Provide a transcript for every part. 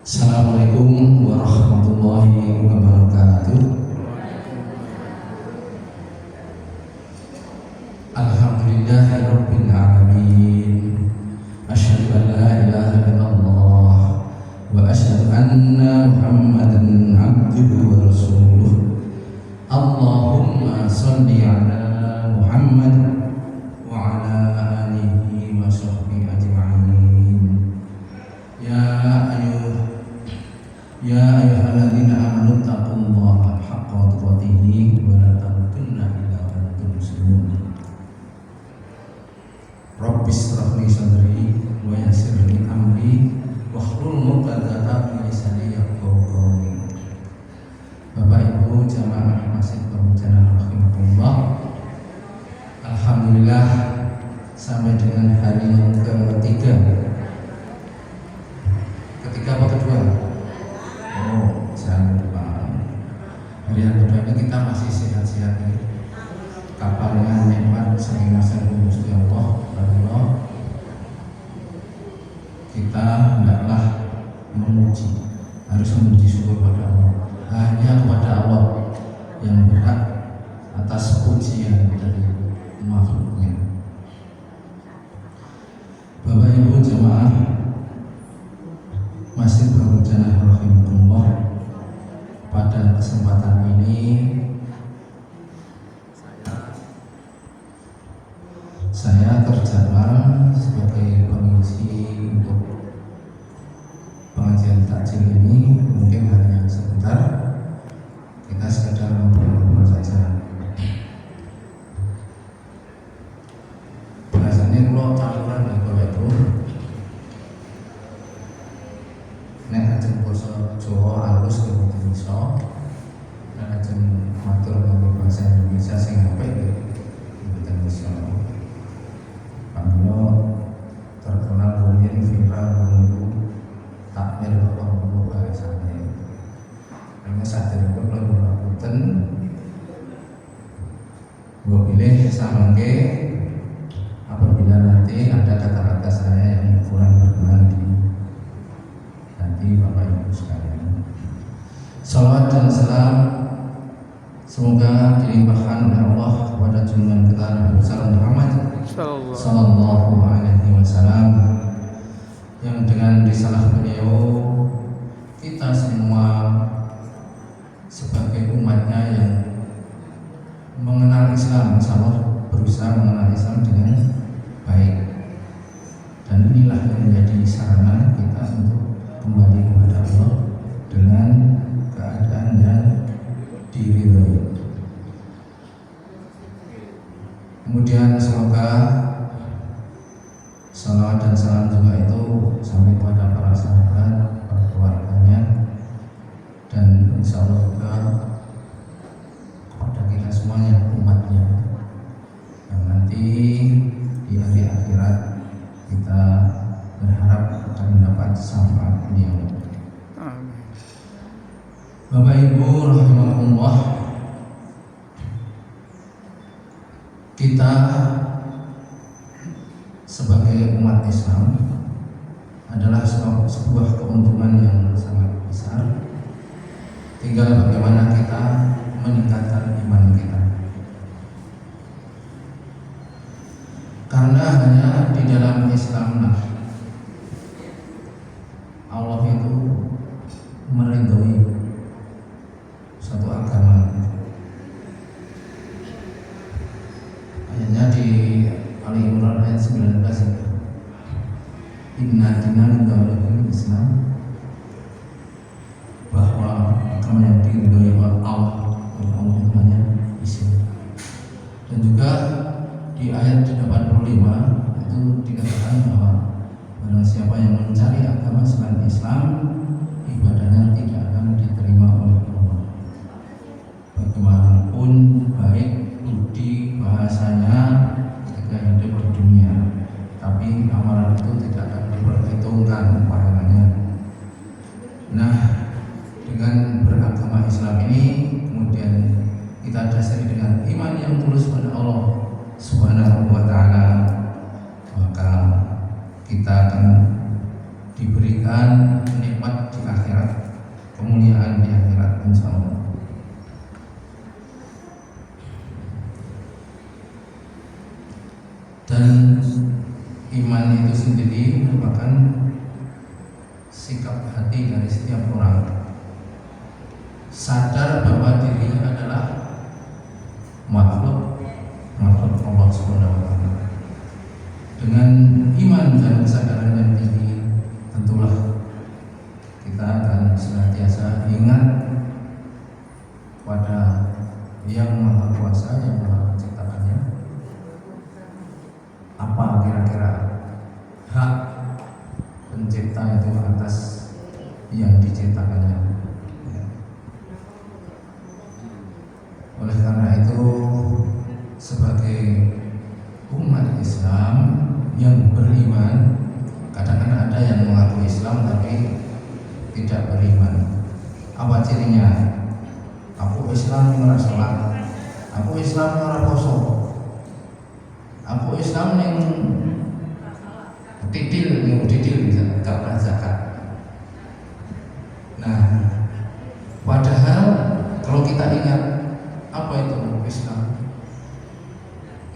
Assalamualaikum warahmatullahi wabarakatuh. Alhamdulillahirabbil alamin. Asyhadu an la ilaha illallah wa asyhadu anna Muhammadan abduhu wa rasuluh. Allahumma shalli ala Muhammad wa ala alihi wa sahbihi ajma'in. Ya ayyuhalladzina amanu taqullaha haqqa tuqatih wa la tamutunna illa wa antum muslimun. Rabbis shrah li sadri wa yassir li amri wahlul 'uqdatam min lisani yafqahu qawli. Bapak Ibu jamaah Masjid Perhujana rahimakumullah. Alhamdulillah sampai dengan hari yang ketiga. Ketiga apa kedua? Oh, saya lupa. Hari yang kedua ini kita masih sehat-sehat nih. Kabarnya nikmat saking masyarakat Gusti Allah. Kita hendaklah memuji, harus memuji syukur pada Allah. Hanya kepada Allah yang berhak atas pujian dari makhluknya. Bapak Ibu jemaah Masjid Perhujana rahimakumullah, pada kesempatan ini saya terjadwal sebagai pengisi untuk pengajian takjil ini. Mungkin hanya sebentar, kita sekedar ngobrol-ngobrol saja. Biasanya kalau taruhan dari Bapak Ibu nek ajeng basa Jawa alus kemudian iso, nek ajeng matur nganggo bahasa Indonesia sing apik kemudian iso. Pamilo terkenal rumiyin viral menunggu takmir bapak menunggu bahasanya. Karena saderipun kula ngapunten, gua pilih samangke apabila nanti ada kata-kata saya yang kurang berkenan di hati Bapak Ibu sekalian. Salawat dan salam semoga dilimpahkan oleh Allah kepada junjungan kita Nabi besar Muhammad sallallahu alaihi wasallam, yang dengan risalah beliau kita semua sebagai umatnya yang mengenal Islam, insyaallah berusaha mengenal Islam dengan baik. Dan inilah yang menjadi sarana kita untuk kembali kepada Allah dengan keadaan yang diridhoi. Kemudian semoga salawat dan salam juga itu sampai kepada para sahabat, para keluarganya, dan insya Allah juga kepada kita semuanya, umatnya, yang nanti di hari akhirat kita berharap akan mendapat syafaat beliau. Bapak Ibu rahimakumullah, kita sebagai umat Islam adalah sebuah keuntungan yang sangat besar. Tinggal bagaimana kita meningkatkan iman kita. Karena hanya di dalam Islamlah Allah itu meridhoi suatu agama. Ayatnya di Ali Imran ayat 19 itu, Inna dina indallahil Islam, bahwa agama yang diridhoi oleh Allah hanya Islam. Dan juga di ayat 85 itu dikatakan bahwa barang siapa yang mencari agama selain Islam, ibadahnya tidak akan diterima oleh Allah. Bagaimanapun baik budi bahasanya ketika hidup di dunia, tapi amalan itu tidak akan diperhitungkan pahalanya. Nah, dengan beragama Islam ini kemudian kita dasari dengan iman yang tulus pada Allah Subhanahu wa ta'ala, maka kita akan diberikan nikmat di akhirat sendiri merupakan sikap hati dari setiap orang, sadar bahwa dirinya adalah makhluk Allah Subhanahu wa taala. Dengan iman dan kesadaran yang tinggi, tentulah kita akan senantiasa ingat pada Yang Maha Kuasa, Yang Maha Menciptakannya. Apa kira-kira hak pencipta itu atas yang diciptakannya? Oleh karena itu, sebagai umat Islam yang beriman, kadang-kadang ada yang mengaku Islam tapi tidak beriman. Apa cirinya? Aku Islam yang ora sholat, aku Islam yang ora poso, aku Islam yang tidil gak pernah zakat. Nah, padahal kalau kita ingat apa itu Islam,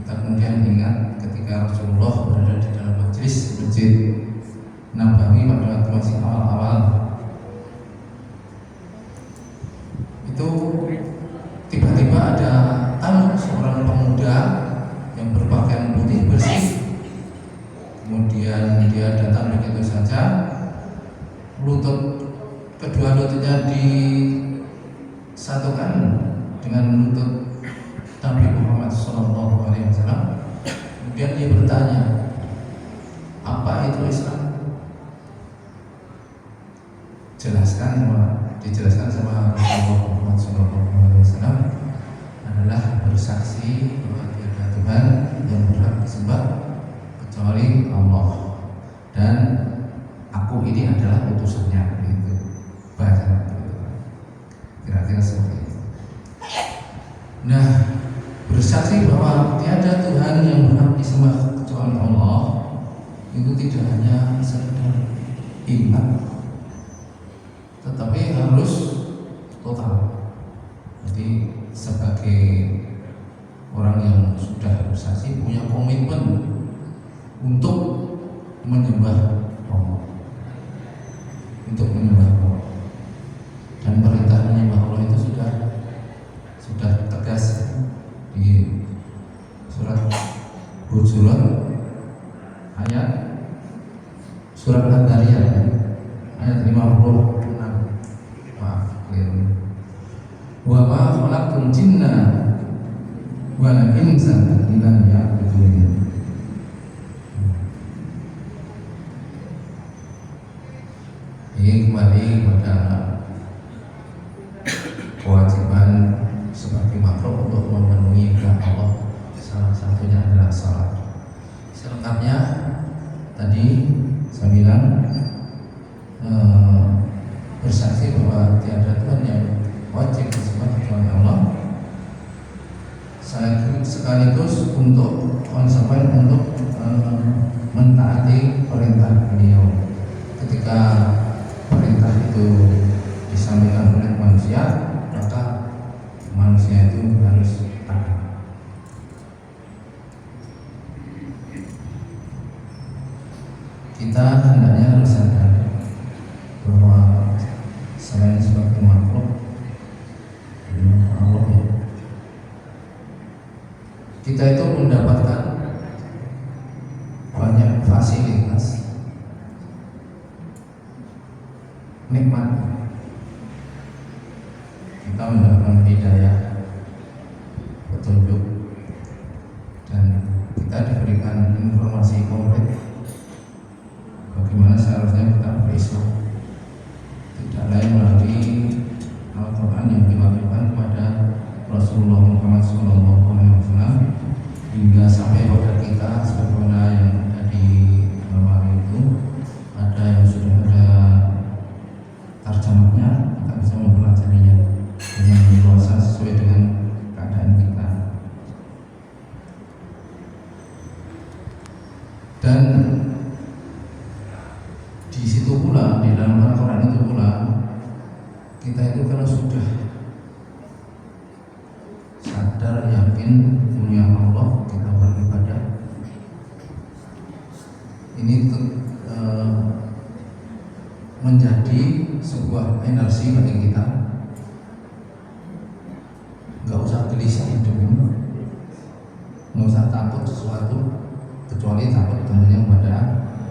kita kemudian ingat ketika Rasulullah berada di dalam masjid Nabawi pada waktu masih awal-awal, itu tiba-tiba ada tamu, seorang pemuda yang berpakaian putih bersih. Kemudian dia datang begitu saja, kedua lututnya disatukan dengan lutut Nabi Muhammad SAW. Kemudian dia bertanya, apa itu Islam? Dijelaskan sama Rasulullah Muhammad SAW adalah bersaksi bahwa tiada Tuhan yang berhak disembah kecuali Allah, dan aku ini adalah utusannya. Begitu baca, kira-kira seperti itu. Nah, bersaksi bahwa tiada Tuhan yang berhak disembah kecuali Allah itu tidak hanya sekedar iman, tetapi harus total. Jadi sebagai orang yang sudah bersaksi punya komitmen untuk menyembah Allah, dan perintah menyembah Allah itu sudah tegas di surat Hujurat ayat surat Al-Dariyah ayat 56. Wa ma khalaqtul jinna wal insa illa liya'budun. Ini kembali pada kewajiban sebagai makhluk untuk memenuhi kehendak Allah. Salah satunya adalah salat. Selengkapnya tadi saya bilang bersaksi bahwa tiada Tuhan yang wajib disembah kecuali Allah, sekaligus untuk konsekuen untuk mentaati perintah beliau. Ketika perintah itu disampaikan oleh manusia, maka manusia itu harus taat. Kita hendaknya harus sadar bahwa selain sebagai makhluk Allah, kita itu mendapatkan banyak fasilitas, nikmat. Kita mendapatkan hidayah, petunjuk, dan kita diberikan informasi konkret bagaimana seharusnya kita berislam. Tidak lain melalui Al-Quran yang diwahyukan kepada Rasulullah Muhammad SAW, hingga sampai pada kita sebagaimana yang ada di bawah itu. Ada yang sudah ada terjemahnya, kita bisa mempelajarinya dengan leluasa sesuai dengan keadaan kita. Dan di situ pula, di dalam Al-Quran itu pula, kita itu kalau sudah sadar yakin punya Allah, kita beribadah, ini menjadi sebuah energi bagi kita. Nggak usah gelisah hidup ini, nggak usah takut sesuatu kecuali takut tentunya kepada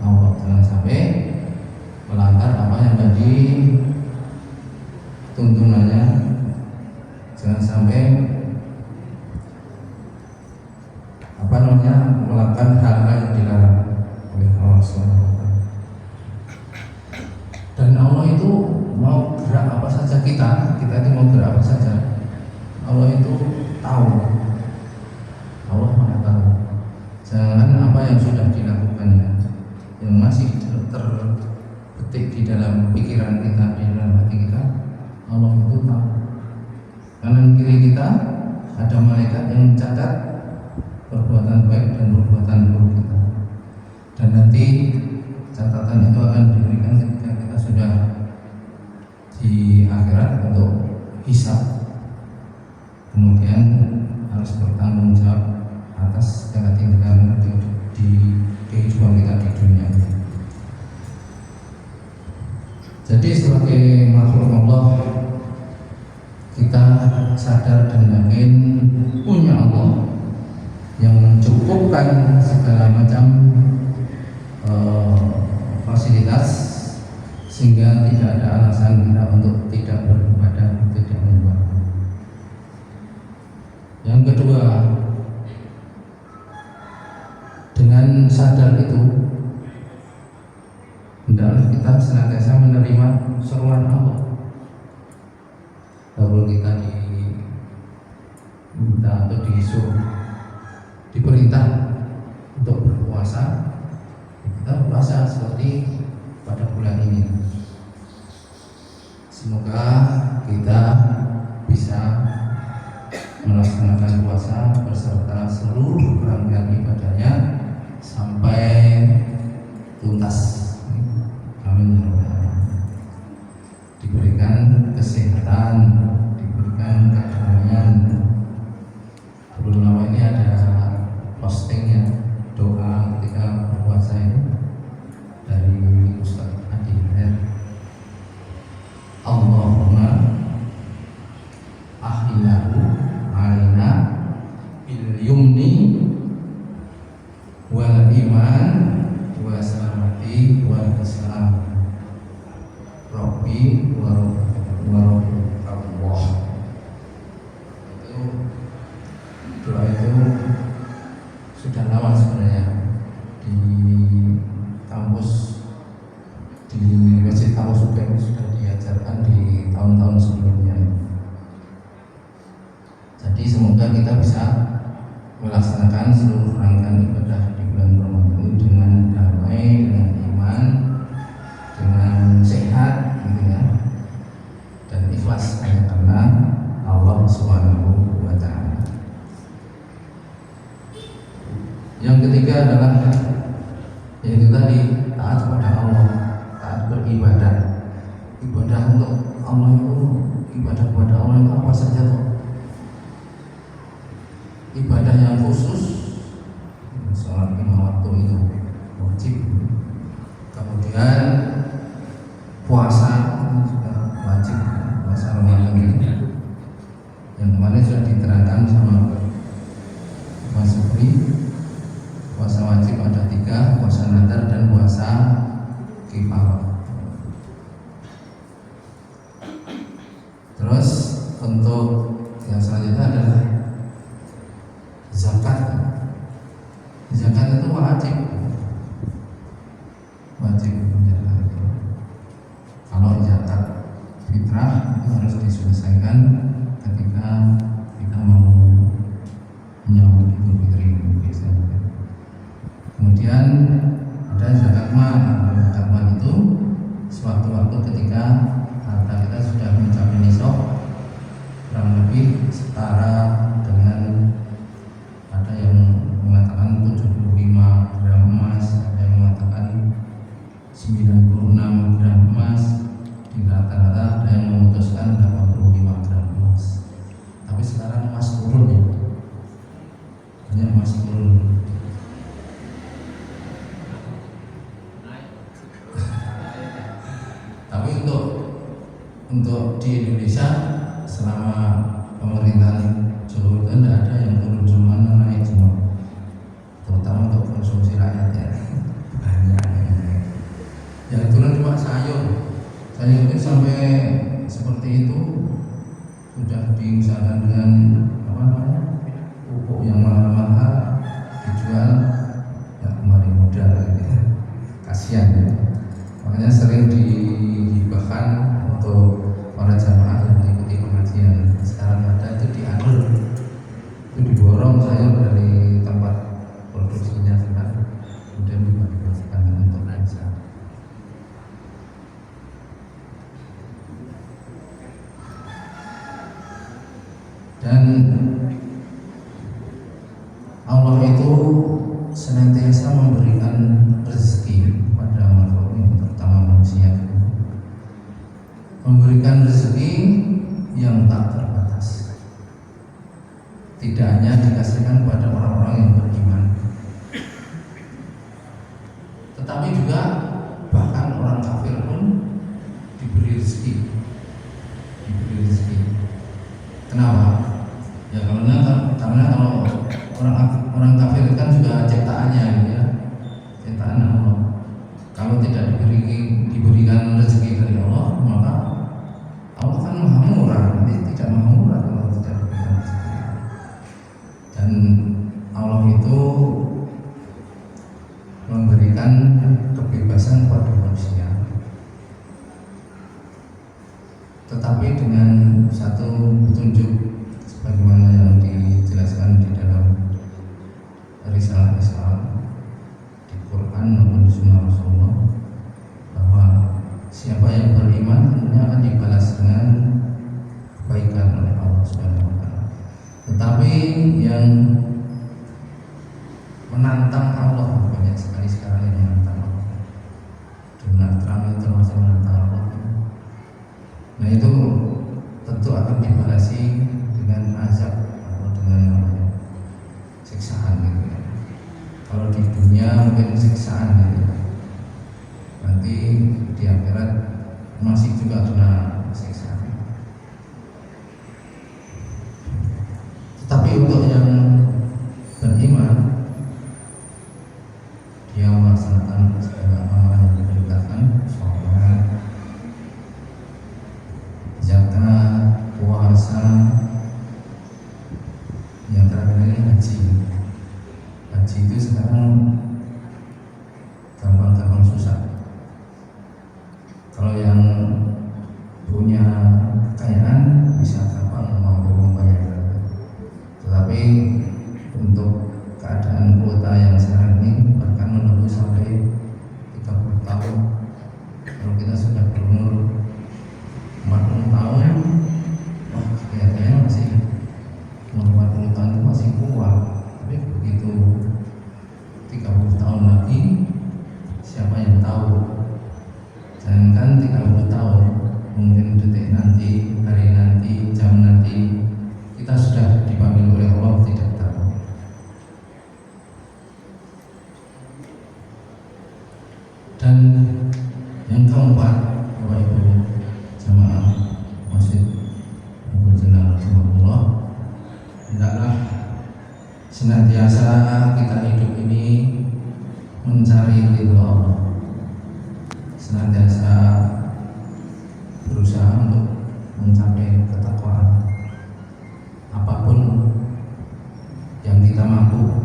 Allah. Jangan sampai melanggar apa yang tadi tuntunannya, jangan sampai melakukan hal-hal yang dilarang oleh Allah SWT. Dan Allah itu mau gerak apa saja kita itu mau gerak apa saja, Allah itu tahu, Allah Maha tahu. Jangan apa yang sudah dilakukannya, yang masih terbetik di dalam pikiran kita, di dalam hati kita, Allah itu tahu. Kanan kiri kita ada malaikat yang mencatat perbuatan baik dan perbuatan buruk kita. Dan nanti catatan itu akan diberikan ketika kita sudah di akhirat untuk hisab. Kemudian harus bertanggung jawab atas segala tindakan di kehidupan kita di dunia ini. Jadi sebagai makhluk Allah, kita sadar dan yakin punya Allah yang mencukupkan segala macam fasilitas, sehingga tidak ada alasan kita untuk tidak beribadah, tidak membuat. Yang kedua, dengan sadar itu hendaklah kita senantiasa menerima seruan Allah. Kalau kita diminta atau disuruh, diperintah untuk berpuasa, kita puasa seperti pada bulan ini. Semoga kita bisa melaksanakan puasa beserta seluruh rangkaian ibadahnya sampai tuntas. Amin. Diberikan kesehatan, diberikan kedamaian. Belum lama ini ada postingnya doa ketika berpuasa itu dari Ustaz Adi. Allahumma ahillahu alaina bil yumni wal iman wa salamati wal islam Rabbi wa Allah. Itu doa itu sudah lama sebenarnya di kampus, di Masjid Al-Subair sudah diajarkan di tahun-tahun sebelumnya. Jadi semoga kita bisa melaksanakan seluruh rangkaian ibadah di bulan Ramadan ini dengan damai, dengan iman, dengan sehat, gitu ya, dan ikhlas hanya karena Allah Subhanahu wa Ta'ala. Yang ketiga adalah yaitu tadi taat kepada Allah, taat beribadah. Ibadah untuk Allah itu, ibadah kepada Allah itu apa saja toh? Ibadah yang khusus, sholat 5 waktu itu wajib. Kemudian puasa juga wajib, puasa Ramadan ini yang kemarin sudah diterangkan sama Mas Supri. Puasa wajib ada 3, puasa nadar dan puasa kifarah. Terus untuk yang selanjutnya adalah zakat. Zakat itu wajib menjalankan itu. Kalau zakat fitrah itu harus diselesaikan ketika kita mau menyambut Idul Fitri biasanya. Kemudian ada zakat mal. Zakat mal itu sewaktu-waktu ketika harta kita sudah mencapai nisab, kurang lebih setara dengan, ada yang mengatakan 75 gram emas, ada yang mengatakan 96 gram emas, di rata-rata ada yang memutuskan 85 gram emas. Tapi sekarang emas turun ya, banyak emas turun. Tapi untuk di Indonesia selama pemerintahan Jokowi itu tidak ada yang turun semua, naik semua, terutama untuk konsumsi rakyat ya banyak yang turun cuma sayur itu sampai seperti itu sudah diusahakan dengan apa namanya pupuk yang mahal-mahal dijual ya kembali modal gitu. Kasihan ya. Makanya sering dihibahkan untuk para jamaah yang mengikuti pengajian. Sekarang ada itu diambil, itu diborong sayur dari tempat produksinya sekarang, kemudian dibagikan untuk lansia. Dan Allah itu senantiasa memberikan rezeki pada makhluk, terutama manusia, memberikan rezeki yang tak terbatas. Tidak hanya dikasihkan pada orang-orang yang beriman, tetapi juga bahkan orang kafir pun diberi rezeki. Kenapa? Ya karena kalau orang kafir kan juga ciptaannya ya, ciptaan Allah. Kalau tidak diberikan rezeki dari Allah, maka Allah kan maha murah, nanti tidak maha murah kalau tidak diberikan rezeki. Dan Allah itu memberikan kebebasan kepada manusia, tetapi dengan satu petunjuk sebagaimana yang dijelaskan di dalam risalah Islam di Quran maupun di Sunnah Rasulullah, bahwa siapa yang beriman tentunya akan dibalas dengan kebaikan oleh Allah Subhanahu wa taala. Tetapi yang menantang Allah banyak sekali sekarang yang menantang Allah. Donald Trump itu termasuk menantang Allah. Nah itu tentu akan dibalasi dengan azab atau dengan siksaan gitu ya. Kalau di dunia mungkin siksaan gitu ya. Nanti di akhirat masih juga kena siksaan. Tetapi untuk yang beriman, dia melaksanakan segala amalan yang diperintahkan, sholat, zakat, puasa, yang terakhir ini haji. Haji itu sekarang gampang-gampang susah. Kalau yang punya kekayaan bisa gampang mampu membayar. Tetapi untuk keadaan kuota yang sekarang ini bahkan menunggu sampai 30 tahun. Kalau kita sudah berumur 40 tahun, wah kelihatannya masih 40 tahun itu masih kuat. Tapi begitu 30 tahun lagi, siapa yang tahu? Jangan 30 tahun, mungkin detik nanti, hari nanti, jam nanti, kita sudah dipanggil oleh Allah, tidak tahu. Dan yang keempat, Bapak Ibu jamaah masjid Abu Jenal Rasulullah, hendaklah senantiasa kita hidup ini mencari ridho Allah, senantiasa berusaha untuk mencapai ketakwaan. Apapun yang kita mampu,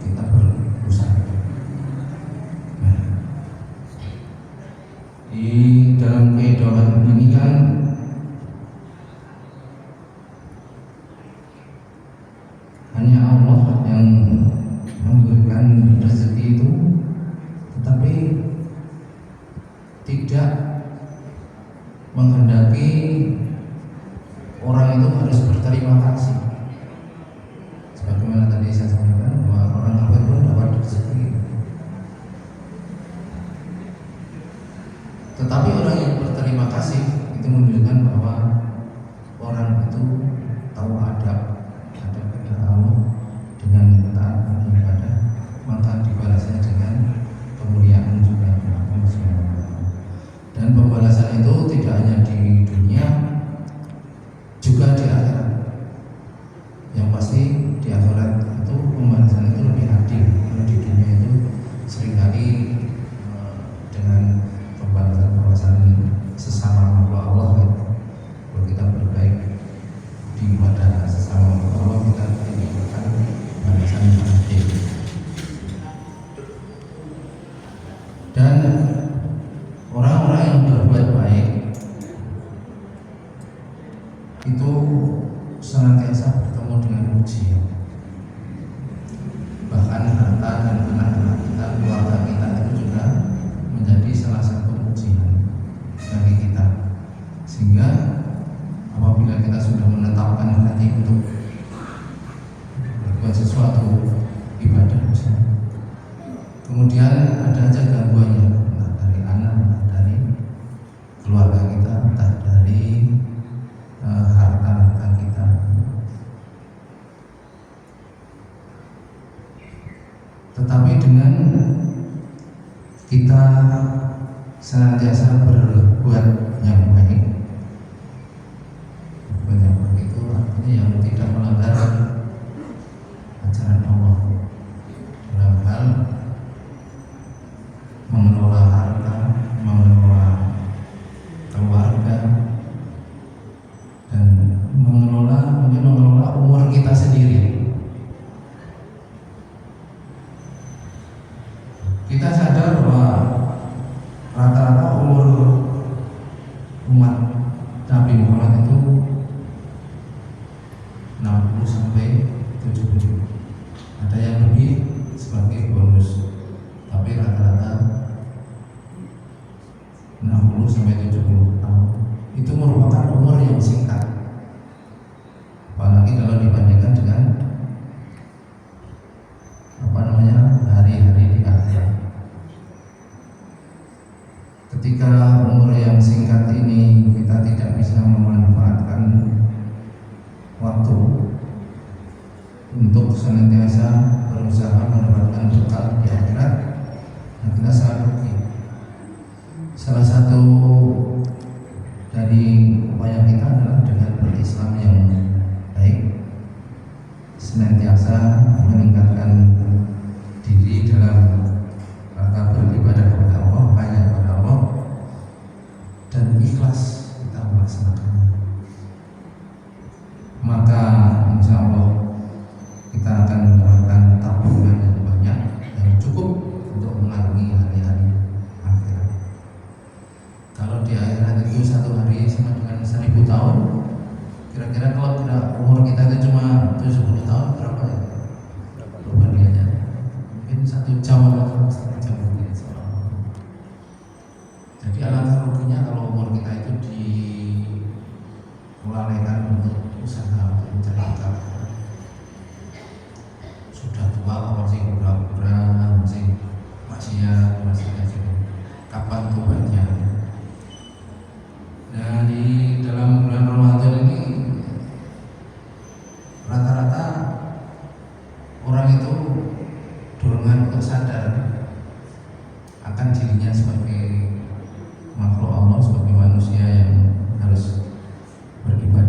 kita berusaha. Nah, di dalam kehidupan ini kan hanya Allah yang memberikan rezeki itu, tetapi tidak menghendaki orang itu harus berterima kasih. Sebagaimana tadi saya sampaikan bahwa orang kafir pun dapat rezeki, tetapi orang yang berterima kasih itu menunjukkan bahwa orang itu tahu adab kepada Allah dengan taat ibadah, maka dibalasnya dengan kemuliaan juga. Dan pembalasan itu tidak kalau Allah kan, kalau kita berbaik di kepada sesama Allah, kita diberikan balasan yang adil. Dan orang-orang yang berbuat baik itu senantiasa bertemu dengan ujian. Bahkan harta dan anak-anak kita, keluarga kita itu juga menjadi salah satu ujian bagi kita. Sehingga apabila kita sudah menetapkan hati untuk berbuat sesuatu ibadah, kemudian ada aja gangguannya, entah dari anak, entah dari keluarga kita, entah dari harta kita. Tetapi dengan kita senantiasa berbuat yang baik, itu artinya yang tidak melanggar ajaran Allah dalam hal mengelola harta, mengelola keluarga, dan mengelola umur kita sendiri. Kita sadar bahwa rata-rata umur umat Nabi Muhammad itu 60 sampai 70. Ada yang lebih sebagai bonus, tapi rata-rata 60 sampai 70 tahun. Itu merupakan umur yang singkat, apalagi kalau dibandingkan dengan hari-hari di akhir. Ketika umur yang singkat ini kita tidak bisa memanfaatkan waktu untuk senantiasa berusaha mendapatkan bekal di akhirat, nah kita sangat rugi. Salah satu dari upaya kita adalah dengan berislam yang baik, senantiasa meningkatkan